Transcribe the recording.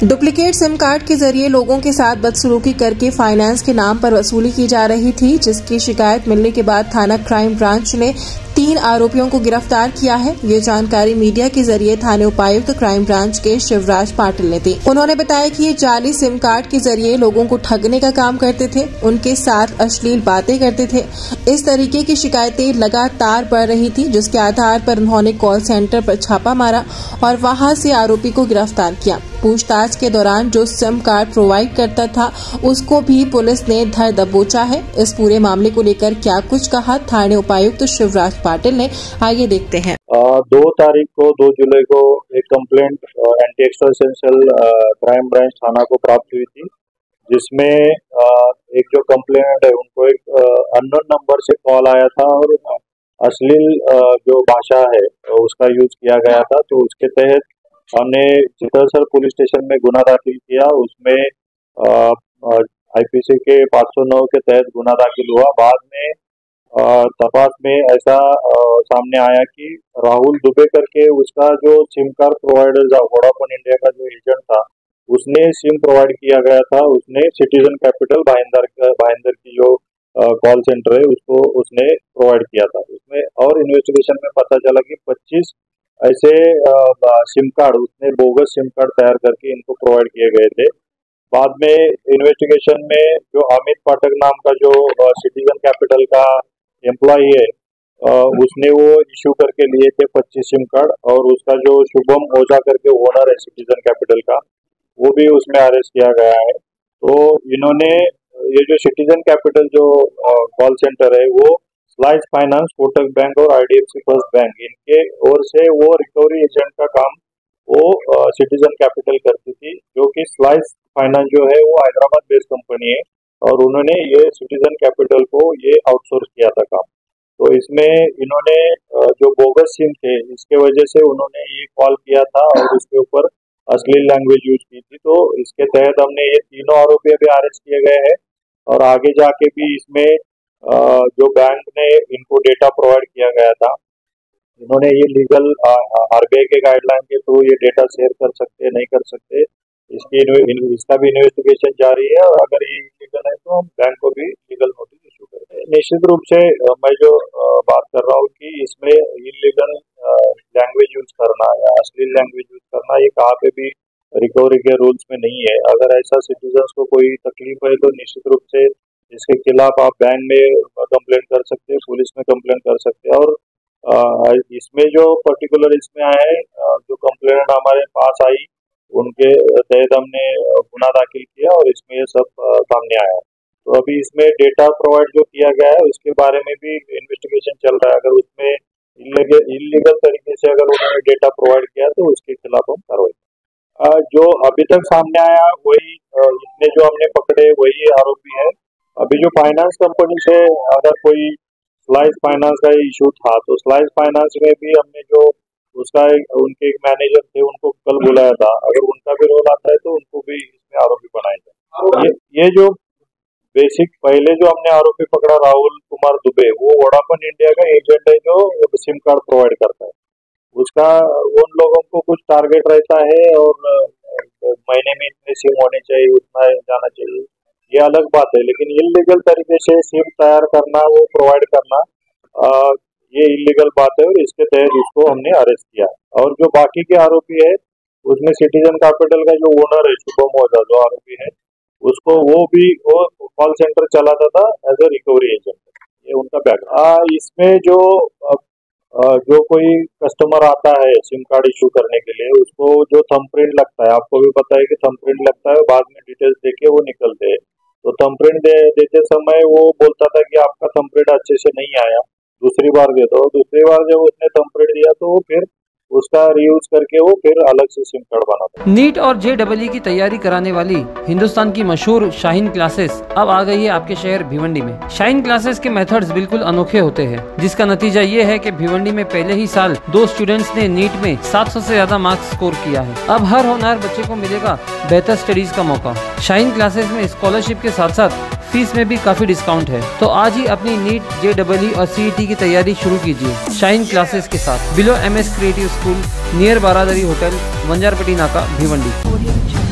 Duplicate SIM card के जरिए लोगों के साथ बदसलूकी करके फाइनेंस के नाम पर वसूली की जा रही थी, जिसकी शिकायत मिलने के बाद थाना क्राइम ब्रांच ने 3 आरोपियों को गिरफ्तार किया है। ये जानकारी मीडिया के जरिए थाने उपायुक्त क्राइम ब्रांच के शिवराज पाटिल ने दी। उन्होंने बताया कि ये जाली सिम कार्ड के जरिए लोगों को ठगने का काम करते थे, उनके साथ अश्लील बातें करते थे। इस तरीके की शिकायतें लगातार बढ़ रही थी, जिसके आधार पर उन्होंने कॉल सेंटर पर छापा मारा और वहां से आरोपी को गिरफ्तार किया। पूछताछ के दौरान जो सिम कार्ड प्रोवाइड करता था उसको भी पुलिस ने धर दबोचा है। इस पूरे मामले को लेकर क्या कुछ कहा थाने उपायुक्त शिवराज पाटिल ने, आइए देखते हैं। 2 जुलाई को एक complaint anti extortion cell crime branch थाना को प्राप्त हुई थी, जिसमें एक जो कंप्लेंट है उनको एक अननोन नंबर से कॉल आया था और अश्लील जो भाषा है उसका यूज किया गया था। तो उसके तहत हमने चितरसर पुलिस स्टेशन में गुना दाखिल किया। उसमें आईपीसी के 509 के तहत गुना दाखिल हुआ। बाद में तपास में ऐसा सामने आया कि राहुल दुबे करके उसका जो सिम कार्ड प्रोवाइडर था, वोडाफोन इंडिया का जो एजेंट था, उसने सिम प्रोवाइड किया गया था। उसने सिटीजन कैपिटल भाईंदर की जो कॉल सेंटर है उसको उसने प्रोवाइड किया था। उसमें और इन्वेस्टिगेशन में पता चला कि 25 ऐसे सिम कार्ड उसने बोगस सिम कार्ड तैयार करके इनको प्रोवाइड किए गए थे। बाद में इन्वेस्टिगेशन में जो अमित पाठक नाम का जो सिटीजन कैपिटल का एम्प्लॉई है, उसने वो इशू करके लिए थे 25 सिम कार्ड, और उसका जो शुभम ओझा करके ओनर है सिटीजन कैपिटल का, वो भी उसमें अरेस्ट किया गया है। तो इन्होंने ये जो सिटीजन कैपिटल जो कॉल सेंटर है वो स्लाइस फाइनेंस, कोटक बैंक और आईडीएफसी फर्स्ट बैंक, इनके ओर से वो रिकवरी एजेंट का काम वो सिटीजन कैपिटल करती थी, जो कि स्लाइस फाइनेंस जो है वो हैदराबाद बेस्ड कंपनी है और उन्होंने ये सिटीजन कैपिटल को ये आउटसोर्स किया था काम। तो इसमें इन्होंने जो बोगस सिम थे इसके वजह से उन्होंने ये कॉल किया था और उसके ऊपर अश्लील लैंग्वेज यूज की थी। तो इसके तहत हमने ये तीनों आरोपी अभी अरेस्ट किए गए हैं और आगे जाके भी इसमें जो बैंक ने इनको डेटा प्रोवाइड किया गया था, इन्होंने ये लीगल आरबीआई के गाइडलाइन के थ्रू ये डेटा शेयर कर सकते नहीं कर सकते, इसका भी इन्वेस्टिगेशन जारी है। और अगर ये इलीगल है तो हम बैंक को भी लीगल नोटिस इशू करते हैं। निश्चित रूप से मैं जो बात कर रहा हूँ कि इसमें इलीगल लैंग्वेज यूज करना या अश्लील लैंग्वेज यूज करना ये कहाँ पे भी रिकवरी के रूल्स में नहीं है। अगर ऐसा सिटीजन्स को कोई तकलीफ है तो निश्चित रूप से इसके खिलाफ आप बैंक में कंप्लेंट कर सकते हैं, पुलिस में कंप्लेंट कर सकते हैं। और इसमें जो पर्टिकुलर इसमें आया है, जो कंप्लेंट हमारे पास आई उनके तहत हमने गुना दाखिल किया और इसमें ये सब सामने आया। तो अभी इसमें डेटा प्रोवाइड जो किया गया है उसके बारे में भी इन्वेस्टिगेशन चल रहा है। अगर उसमें इलीगल तरीके से अगर उन्होंने डेटा प्रोवाइड किया तो उसके खिलाफ हम कार्रवाई। जो अभी तक सामने आया वही इसमें जो हमने पकड़े वही आरोपी है। अभी जो फाइनेंस कंपनी से अगर कोई स्लाइस फाइनेंस का इशू था तो स्लाइस फाइनेंस में भी हमने जो उसका उनके एक मैनेजर थे उनको कल बुलाया था। अगर उनका भी रोल आता है तो उनको भी इसमें आरोपी बनाया जाए। ये जो बेसिक पहले जो हमने आरोपी पकड़ा राहुल कुमार दुबे, वो वोडाफोन इंडिया का एजेंट है जो सिम कार्ड प्रोवाइड करता है। उसका उन लोगों को कुछ टारगेट रहता है और महीने में इतने सिम होने चाहिए, उतना जाना चाहिए, ये अलग बात है। लेकिन इलीगल तरीके से सिम तैयार करना, वो प्रोवाइड करना, ये इलीगल बात है और इसके तहत इसको हमने अरेस्ट किया। और जो बाकी के आरोपी है उसमें सिटीजन कैपिटल का जो ओनर है शुभम ओझा जो आरोपी है, उसको वो कॉल सेंटर चलाता था एज ए रिकवरी एजेंट, ये उनका बैकग्राउंड। इसमें जो कोई कस्टमर आता है सिम कार्ड इशू करने के लिए, उसको जो थंबप्रिंट लगता है, आपको भी पता है कि थंबप्रिंट लगता है, बाद में डिटेल्स देके वो निकलते हैं। तो थंबप्रिंट देते समय वो बोलता था कि आपका थंबप्रिंट अच्छे से नहीं आया, दूसरी बार दे दो। दूसरी बार जब उसने थंबप्रिंट दिया तो वो फिर उसका रीयूज करके वो फिर अलग से सिम कार्ड बनाता। नीट और JEE की तैयारी कराने वाली हिंदुस्तान की मशहूर शाहीन क्लासेस अब आ गई है आपके शहर भिवंडी में। शाहीन क्लासेस के मेथड्स बिल्कुल अनोखे होते हैं, जिसका नतीजा ये है कि भिवंडी में पहले ही साल 2 स्टूडेंट्स ने नीट में 700 से ज्यादा मार्क्स स्कोर किया है। अब हर होनहार बच्चे को मिलेगा बेहतर स्टडीज का मौका। शाहीन क्लासेस में स्कॉलरशिप के साथ साथ फीस में भी काफी डिस्काउंट है। तो आज ही अपनी नीट, JEE और CET की तैयारी शुरू कीजिए शाहीन क्लासेस के साथ। Below MS creative school, near Baradari hotel, Wanjarpatti Naka, Bhiwandi.